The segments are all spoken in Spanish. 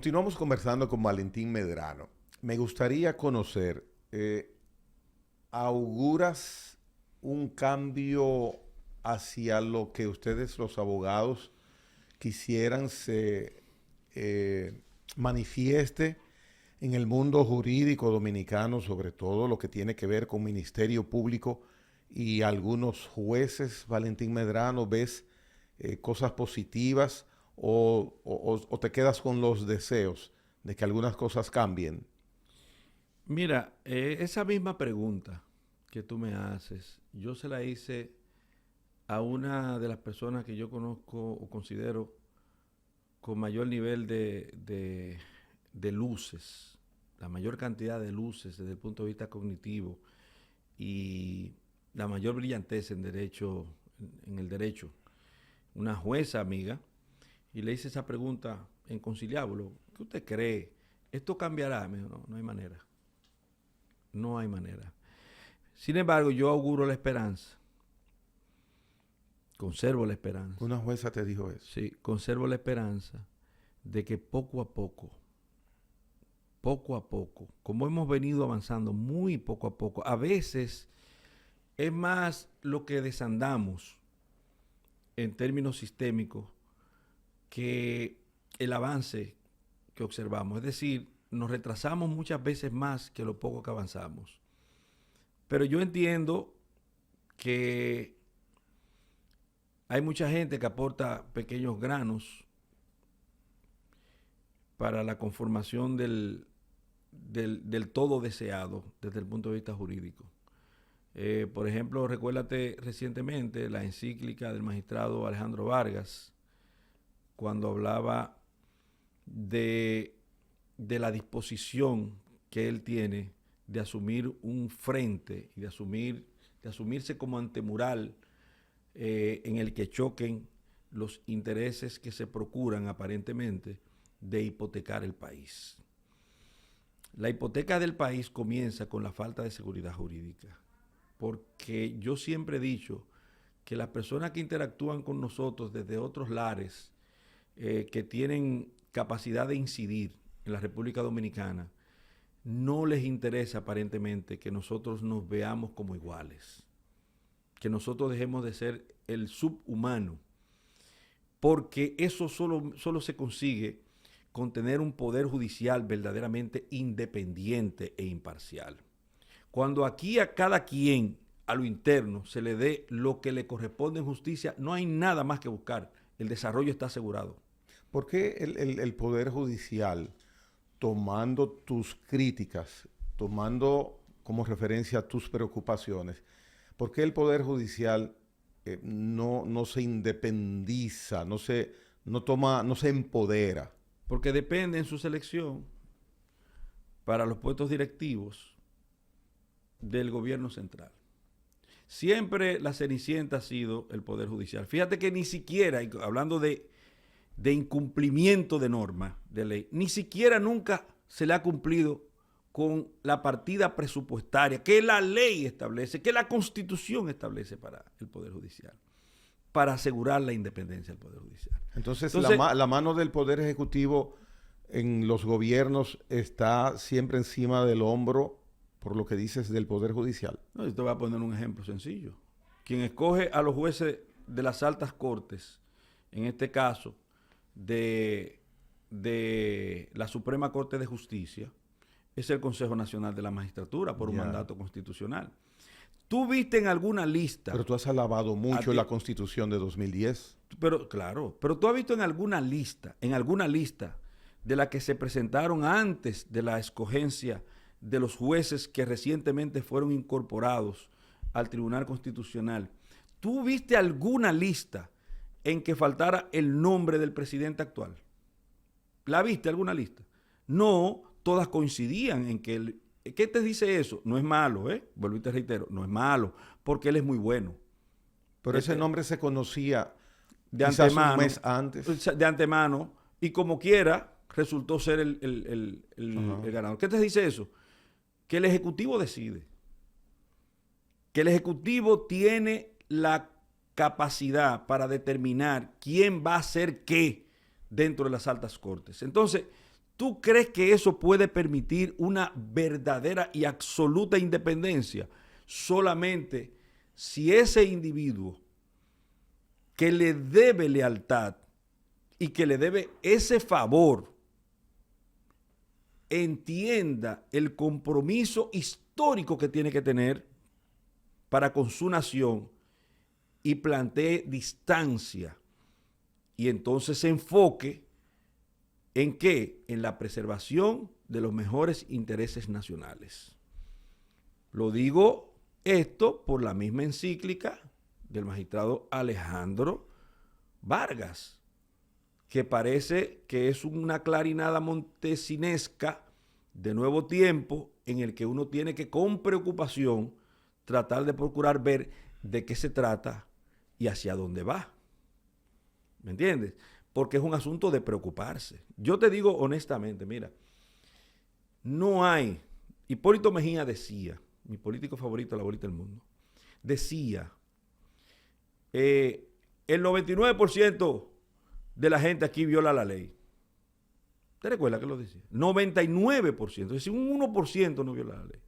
Continuamos conversando con Valentín Medrano. Me gustaría conocer, ¿auguras un cambio hacia lo que ustedes los abogados quisieran se manifieste en el mundo jurídico dominicano, sobre todo lo que tiene que ver con Ministerio Público y algunos jueces? Valentín Medrano, ¿ves cosas positivas o te quedas con los deseos de que algunas cosas cambien? Mira, esa misma pregunta que tú me haces, yo se la hice a una de las personas que yo conozco o considero con mayor nivel de luces, la mayor cantidad de luces desde el punto de vista cognitivo y la mayor brillantez en derecho, en el derecho, una jueza amiga, y le hice esa pregunta en conciliábulo: ¿qué usted cree? ¿Esto cambiará? Me dijo: no, no hay manera. No hay manera. Sin embargo, yo auguro la esperanza. Conservo la esperanza. Una jueza te dijo eso. Sí, conservo la esperanza de que poco a poco, como hemos venido avanzando muy poco a poco, a veces es más lo que desandamos en términos sistémicos que el avance que observamos. Es decir, nos retrasamos muchas veces más que lo poco que avanzamos. Pero yo entiendo que hay mucha gente que aporta pequeños granos para la conformación del todo deseado desde el punto de vista jurídico. Por ejemplo, recuérdate recientemente la encíclica del magistrado Alejandro Vargas, cuando hablaba de la disposición que él tiene de asumir un frente y de asumirse como antemural en el que choquen los intereses que se procuran aparentemente de hipotecar el país. La hipoteca del país comienza con la falta de seguridad jurídica, porque yo siempre he dicho que las personas que interactúan con nosotros desde otros lares que tienen capacidad de incidir en la República Dominicana, no les interesa aparentemente que nosotros nos veamos como iguales, que nosotros dejemos de ser el subhumano, porque eso solo se consigue con tener un poder judicial verdaderamente independiente e imparcial. Cuando aquí a cada quien, a lo interno, se le dé lo que le corresponde en justicia, no hay nada más que buscar. El desarrollo está asegurado. ¿Por qué el Poder Judicial, tomando tus críticas, tomando como referencia tus preocupaciones, por qué el Poder Judicial no se independiza, no se empodera? Porque depende en su selección para los puestos directivos del gobierno central. Siempre la cenicienta ha sido el Poder Judicial. Fíjate que ni siquiera, hablando de incumplimiento de normas de ley, ni siquiera nunca se le ha cumplido con la partida presupuestaria que la ley establece, que la Constitución establece para el Poder Judicial, para asegurar la independencia del Poder Judicial. Entonces la mano del Poder Ejecutivo en los gobiernos está siempre encima del hombro, por lo que dices, del Poder Judicial. No, yo te voy a poner un ejemplo sencillo. Quien escoge a los jueces de las altas cortes, en este caso de la Suprema Corte de Justicia, es el Consejo Nacional de la Magistratura por un mandato constitucional. ¿Tú viste en alguna lista? Pero tú has alabado mucho la Constitución de 2010. Pero claro, pero tú has visto en alguna lista de la que se presentaron antes de la escogencia de los jueces que recientemente fueron incorporados al Tribunal Constitucional. ¿Tú viste alguna lista en que faltara el nombre del presidente actual? ¿La viste alguna lista? No, todas coincidían en que ¿qué te dice eso? No es malo, vuelvo y te reitero, no es malo, porque él es muy bueno. Pero ese nombre se conocía de antemano, un mes antes. De antemano, y como quiera, resultó ser el ganador. ¿Qué te dice eso? Que el Ejecutivo decide. Que el Ejecutivo tiene la capacidad para determinar quién va a hacer qué dentro de las altas cortes. Entonces, ¿Tú crees que eso puede permitir una verdadera y absoluta independencia? Solamente si ese individuo que le debe lealtad y que le debe ese favor entienda el compromiso histórico que tiene que tener para con su nación y plantee distancia y entonces se enfoque ¿en qué? En la preservación de los mejores intereses nacionales. Lo digo esto por la misma encíclica del magistrado Alejandro Vargas, que parece que es una clarinada montesinesca de nuevo tiempo en el que uno tiene que con preocupación tratar de procurar ver de qué se trata y hacia dónde va. ¿Me entiendes? Porque es un asunto de preocuparse. Yo te digo honestamente, mira, no hay, Hipólito Mejía decía, mi político favorito, la bolita del mundo, decía, el 99% de la gente aquí viola la ley. ¿Te recuerdas que lo decía? 99%, es decir, un 1% no viola la ley.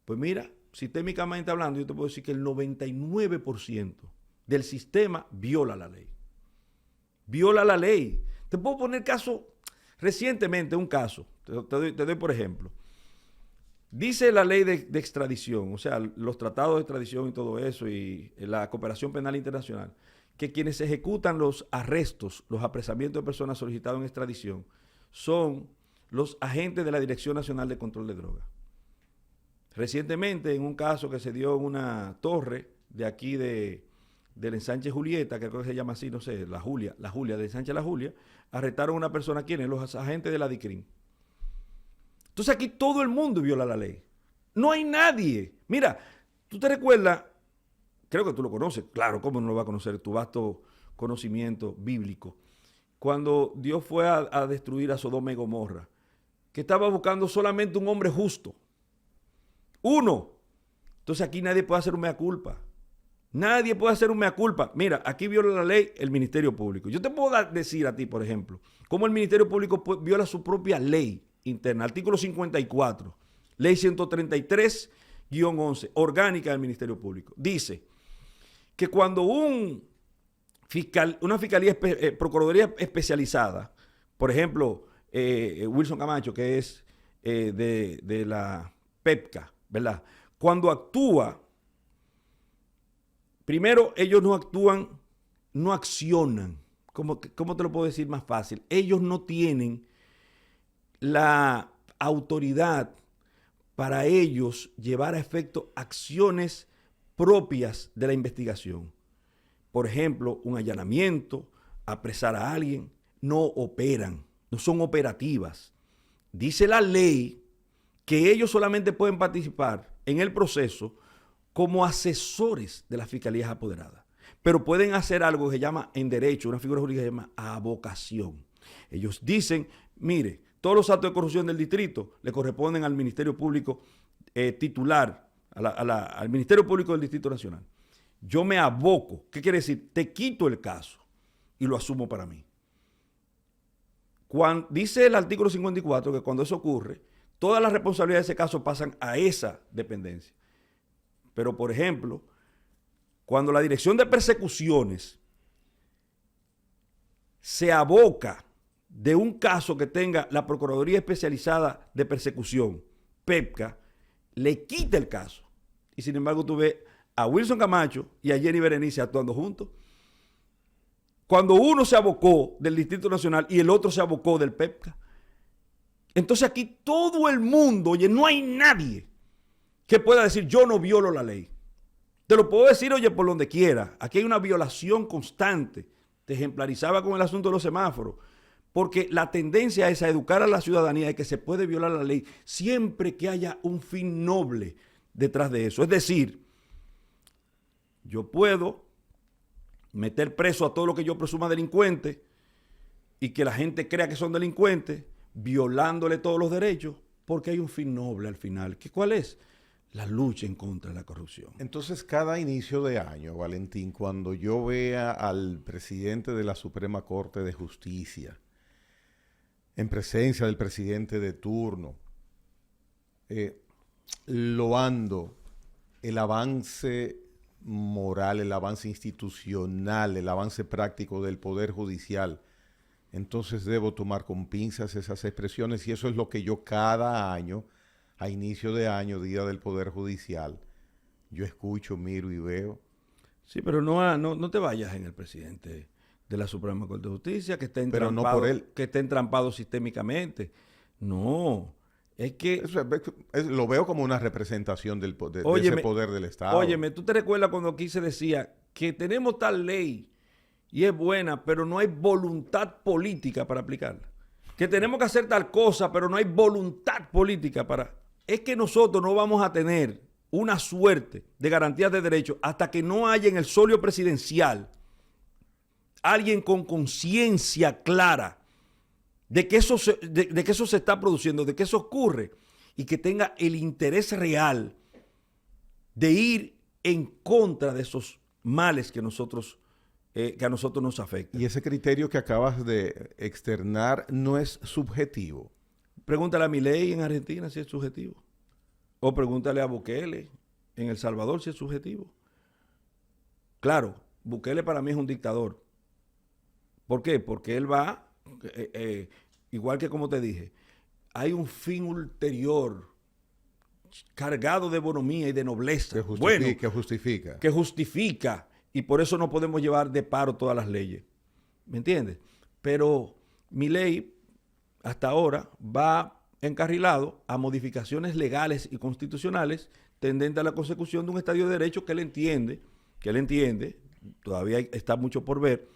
Pues mira, sistémicamente hablando, yo te puedo decir que el 99% del sistema viola la ley. Viola la ley. Te puedo poner caso, recientemente un caso, te doy por ejemplo. Dice la ley de extradición, o sea, los tratados de extradición y todo eso, y la cooperación penal internacional, que quienes ejecutan los arrestos, los apresamientos de personas solicitadas en extradición, son los agentes de la Dirección Nacional de Control de Drogas. Recientemente, en un caso que se dio en una torre de aquí del ensanche Julieta, que creo que se llama así, no sé, la Julia, del ensanche La Julia, arrestaron a una persona, ¿quiénes? Los agentes de la DICRIM. Entonces aquí todo el mundo viola la ley. No hay nadie. Mira, tú te recuerdas, creo que tú lo conoces, claro, ¿cómo no lo va a conocer? Tu vasto conocimiento bíblico. Cuando Dios fue a destruir a Sodoma y Gomorra, que estaba buscando solamente un hombre justo. Uno. Entonces aquí nadie puede hacer un mea culpa. Nadie puede hacer un mea culpa. Mira, aquí viola la ley el Ministerio Público. Yo te puedo decir a ti, por ejemplo, cómo el Ministerio Público viola su propia ley interna. Artículo 54, ley 133-11, orgánica del Ministerio Público. Dice que cuando una fiscalía, procuraduría especializada, por ejemplo, Wilson Camacho, que es de la PEPCA, ¿verdad? Cuando actúa, primero ellos no actúan, no accionan. ¿Cómo te lo puedo decir más fácil? Ellos no tienen la autoridad para ellos llevar a efecto acciones propias de la investigación. Por ejemplo, un allanamiento, apresar a alguien, no operan, no son operativas. Dice la ley que ellos solamente pueden participar en el proceso como asesores de las fiscalías apoderadas, pero pueden hacer algo que se llama en derecho, una figura jurídica que se llama avocación. Ellos dicen, mire, todos los actos de corrupción del distrito le corresponden al Ministerio Público titular, al Ministerio Público del Distrito Nacional. Yo me aboco, ¿qué quiere decir? Te quito el caso y lo asumo para mí. Dice el artículo 54 que cuando eso ocurre, todas las responsabilidades de ese caso pasan a esa dependencia. Pero, por ejemplo, cuando la Dirección de Persecuciones se aboca de un caso que tenga la Procuraduría Especializada de Persecución, PEPCA, le quita el caso. Y sin embargo, tú ves a Wilson Camacho y a Jenny Berenice actuando juntos. Cuando uno se abocó del Distrito Nacional y el otro se abocó del PEPCA. Entonces aquí todo el mundo, oye, no hay nadie que pueda decir yo no violo la ley. Te lo puedo decir, oye, por donde quiera. Aquí hay una violación constante. Te ejemplarizaba con el asunto de los semáforos. Porque la tendencia es a educar a la ciudadanía de que se puede violar la ley siempre que haya un fin noble detrás de eso. Es decir, yo puedo meter preso a todo lo que yo presuma delincuente y que la gente crea que son delincuentes, violándole todos los derechos, porque hay un fin noble al final. ¿Cuál es? La lucha en contra de la corrupción. Entonces, cada inicio de año, Valentín, cuando yo vea al presidente de la Suprema Corte de Justicia en presencia del presidente de turno, loando el avance moral, el avance institucional, el avance práctico del Poder Judicial, entonces debo tomar con pinzas esas expresiones, y eso es lo que yo cada año, a inicio de año, Día del Poder Judicial, yo escucho, miro y veo. Sí, pero no te vayas en el presidente de la Suprema Corte de Justicia, que está Pero no entrampado, por él. que está entrampado sistémicamente. No, es que... Lo veo como una representación de Óyeme, ese poder del Estado. Óyeme, ¿tú te recuerdas cuando aquí se decía que tenemos tal ley y es buena, pero no hay voluntad política para aplicarla? Que tenemos que hacer tal cosa, pero no hay voluntad política para... Es que nosotros no vamos a tener una suerte de garantías de derechos hasta que no haya en el solio presidencial alguien con conciencia clara de que eso se está produciendo, de que eso ocurre, y que tenga el interés real de ir en contra de esos males que a nosotros nos afectan. Y ese criterio que acabas de externar no es subjetivo. Pregúntale a Milei en Argentina si es subjetivo. O pregúntale a Bukele en El Salvador si es subjetivo. Claro, Bukele para mí es un dictador. ¿Por qué? Porque él va, igual que como te dije, hay un fin ulterior cargado de bonomía y de nobleza. Que justifica. Y por eso no podemos llevar de paro todas las leyes. ¿Me entiendes? Pero Milei hasta ahora va encarrilado a modificaciones legales y constitucionales tendentes a la consecución de un Estado de Derecho que él entiende, todavía está mucho por ver,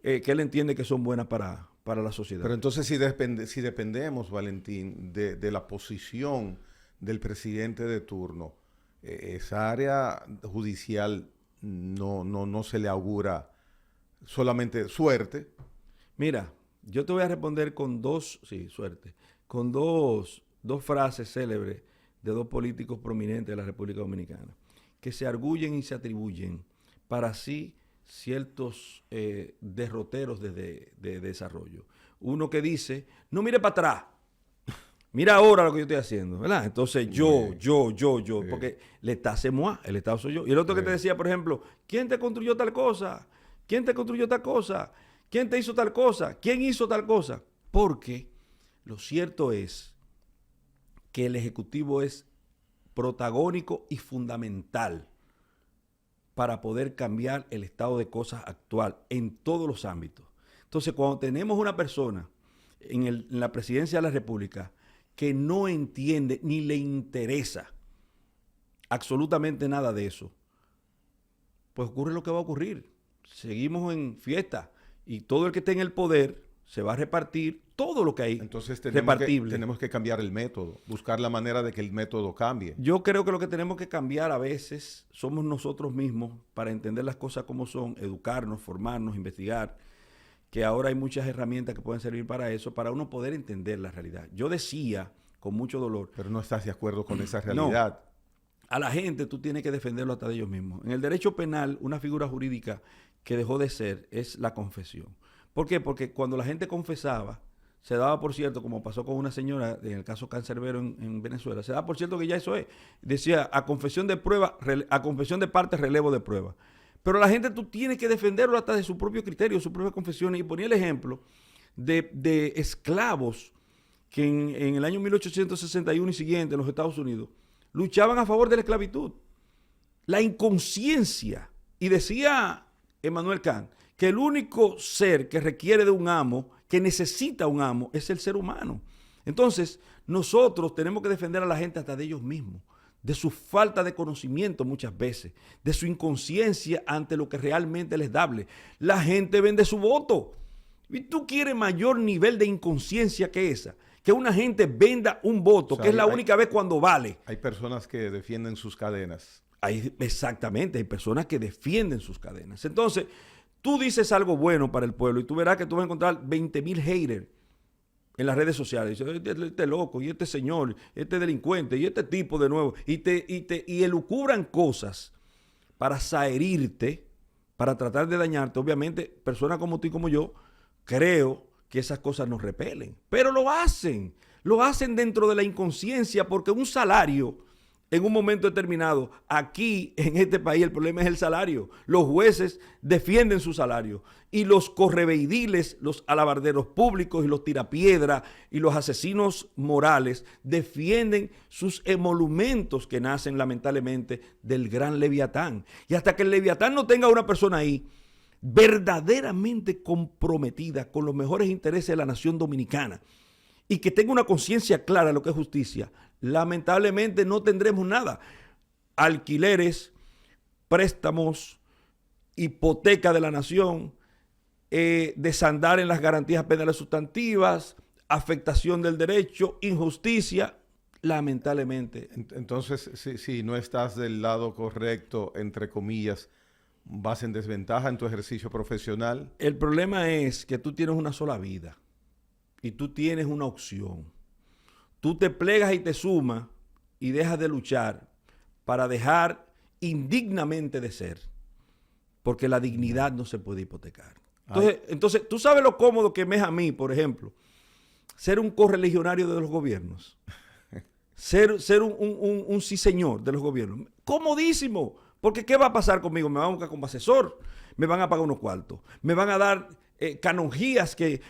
que él entiende que son buenas para la sociedad. Pero entonces si dependemos, Valentín, de la posición del presidente de turno, esa área judicial no se le augura solamente suerte. Mira, yo te voy a responder con dos frases célebres de dos políticos prominentes de la República Dominicana, que se arguyen y se atribuyen para sí ciertos derroteros de desarrollo. Uno que dice, no mire para atrás, mira ahora lo que yo estoy haciendo, ¿verdad? Entonces yo, porque el Estado c'est moi, el Estado soy yo. Y el otro que te decía, por ejemplo, ¿quién te construyó tal cosa? ¿Quién te construyó tal cosa? ¿Quién te hizo tal cosa? ¿Quién hizo tal cosa? Porque lo cierto es que el Ejecutivo es protagónico y fundamental para poder cambiar el estado de cosas actual en todos los ámbitos. Entonces, cuando tenemos una persona en la presidencia de la República que no entiende ni le interesa absolutamente nada de eso, pues ocurre lo que va a ocurrir. Seguimos en fiesta y todo el que esté en el poder se va a repartir todo lo que hay. Entonces repartible. Tenemos que cambiar el método, buscar la manera de que el método cambie. Yo creo que lo que tenemos que cambiar a veces somos nosotros mismos para entender las cosas como son, educarnos, formarnos, investigar, que ahora hay muchas herramientas que pueden servir para eso, para uno poder entender la realidad. Yo decía, con mucho dolor... Pero no estás de acuerdo con esa realidad. No, a la gente tú tienes que defenderlo hasta de ellos mismos. En el derecho penal, una figura jurídica que dejó de ser es la confesión. ¿Por qué? Porque cuando la gente confesaba, se daba por cierto, como pasó con una señora en el caso Cancerbero en Venezuela, se daba por cierto que ya eso es. Decía, a confesión de prueba, a confesión de parte, relevo de prueba. Pero la gente tú tienes que defenderlo hasta de su propio criterio, su propia confesión. Y ponía el ejemplo de esclavos que en el año 1861 y siguiente en los Estados Unidos luchaban a favor de la esclavitud. La inconsciencia. Y decía Emmanuel Kant que el único ser que requiere de un amo, que necesita un amo, es el ser humano. Entonces, nosotros tenemos que defender a la gente hasta de ellos mismos, de su falta de conocimiento muchas veces, de su inconsciencia ante lo que realmente les dable. La gente vende su voto. ¿Y tú quieres mayor nivel de inconsciencia que esa? Que una gente venda un voto, que es la única vez cuando vale. Hay personas que defienden sus cadenas. Exactamente, hay personas que defienden sus cadenas. Entonces, tú dices algo bueno para el pueblo y tú verás que tú vas a encontrar 20,000 haters en las redes sociales. Dice, este loco, y este señor, este delincuente, y este tipo de nuevo. Y elucubran cosas para saherirte, para tratar de dañarte. Obviamente, personas como tú y como yo, creo que esas cosas nos repelen. Pero lo hacen dentro de la inconsciencia, porque un salario en un momento determinado, aquí en este país el problema es el salario. Los jueces defienden su salario y los correveidiles, los alabarderos públicos y los tirapiedra y los asesinos morales defienden sus emolumentos que nacen lamentablemente del gran Leviatán. Y hasta que el Leviatán no tenga una persona ahí verdaderamente comprometida con los mejores intereses de la nación dominicana y que tenga una conciencia clara de lo que es justicia, lamentablemente no tendremos nada. Alquileres, préstamos, hipoteca de la nación, desandar en las garantías penales sustantivas, afectación del derecho, injusticia, lamentablemente. Entonces, si no estás del lado correcto, entre comillas, vas en desventaja en tu ejercicio profesional. El problema es que tú tienes una sola vida y tú tienes una opción. Tú te plegas y te sumas y dejas de luchar para dejar indignamente de ser, porque la dignidad no se puede hipotecar. Entonces, tú sabes lo cómodo que me es a mí, por ejemplo, ser un correligionario de los gobiernos, ser un sí señor de los gobiernos. Comodísimo, porque ¿qué va a pasar conmigo? Me van a buscar como asesor, me van a pagar unos cuartos, me van a dar canonjías que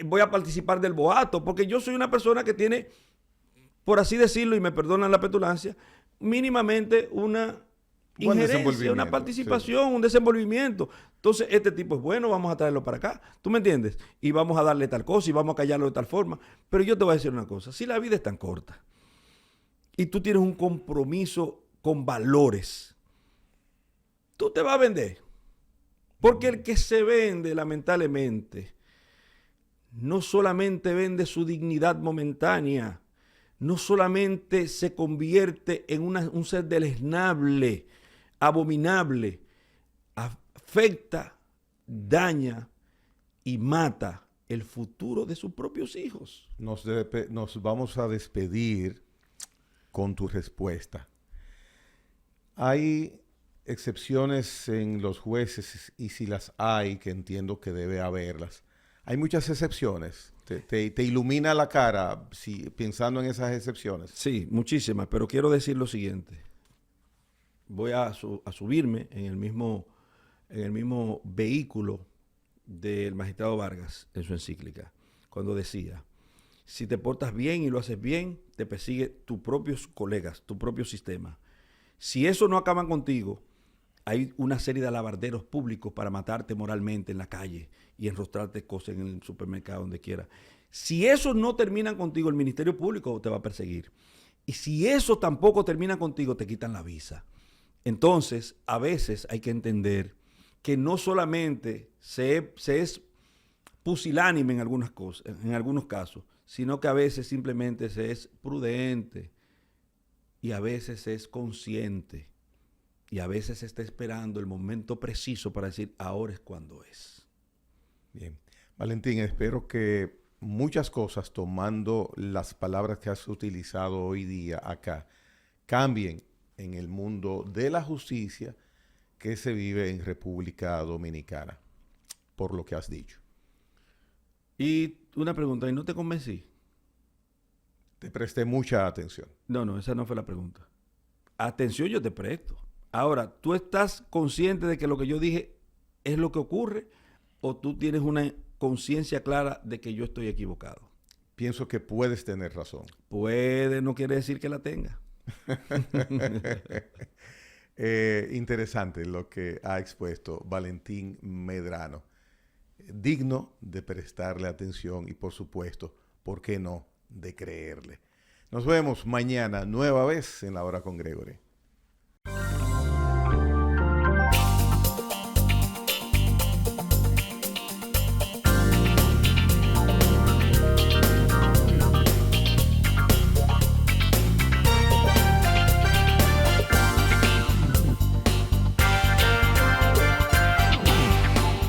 voy a participar del boato, porque yo soy una persona que tiene, por así decirlo, y me perdonan la petulancia, mínimamente una injerencia, una participación, sí, un desenvolvimiento. Entonces, este tipo es bueno, vamos a traerlo para acá, ¿tú me entiendes? Y vamos a darle tal cosa y vamos a callarlo de tal forma. Pero yo te voy a decir una cosa, si la vida es tan corta y tú tienes un compromiso con valores, tú te vas a vender. Porque el que se vende, lamentablemente, no solamente vende su dignidad momentánea, no solamente se convierte en un ser deleznable, abominable, afecta, daña y mata el futuro de sus propios hijos. Nos vamos a despedir con tu respuesta. Hay excepciones en los jueces, y si las hay, que entiendo que debe haberlas. Hay muchas excepciones. Te ilumina la cara pensando en esas excepciones. Sí, muchísimas, pero quiero decir lo siguiente. Voy a subirme en el mismo vehículo del magistrado Vargas en su encíclica, cuando decía: si te portas bien y lo haces bien, te persigue tus propios colegas, tu propio sistema. Si eso no acaban contigo, hay una serie de alabarderos públicos para matarte moralmente en la calle y enrostrarte cosas en el supermercado, donde quiera. Si eso no terminan contigo, el Ministerio Público te va a perseguir. Y si eso tampoco termina contigo, te quitan la visa. Entonces, a veces hay que entender que no solamente se es pusilánime en algunas cosas, en algunos casos, sino que a veces simplemente se es prudente y a veces se es consciente. Y a veces se está esperando el momento preciso para decir, ahora es cuando es. Bien. Valentín, espero que muchas cosas, tomando las palabras que has utilizado hoy día acá, cambien en el mundo de la justicia que se vive en República Dominicana, por lo que has dicho. Y una pregunta, ¿y no te convencí? Te presté mucha atención. No, esa no fue la pregunta. Atención yo te presto. Ahora, ¿tú estás consciente de que lo que yo dije es lo que ocurre o tú tienes una conciencia clara de que yo estoy equivocado? Pienso que puedes tener razón. Puede, no quiere decir que la tenga. Interesante lo que ha expuesto Valentín Medrano. Digno de prestarle atención y, por supuesto, ¿por qué no?, de creerle. Nos vemos mañana, nueva vez en La Hora con Gregory.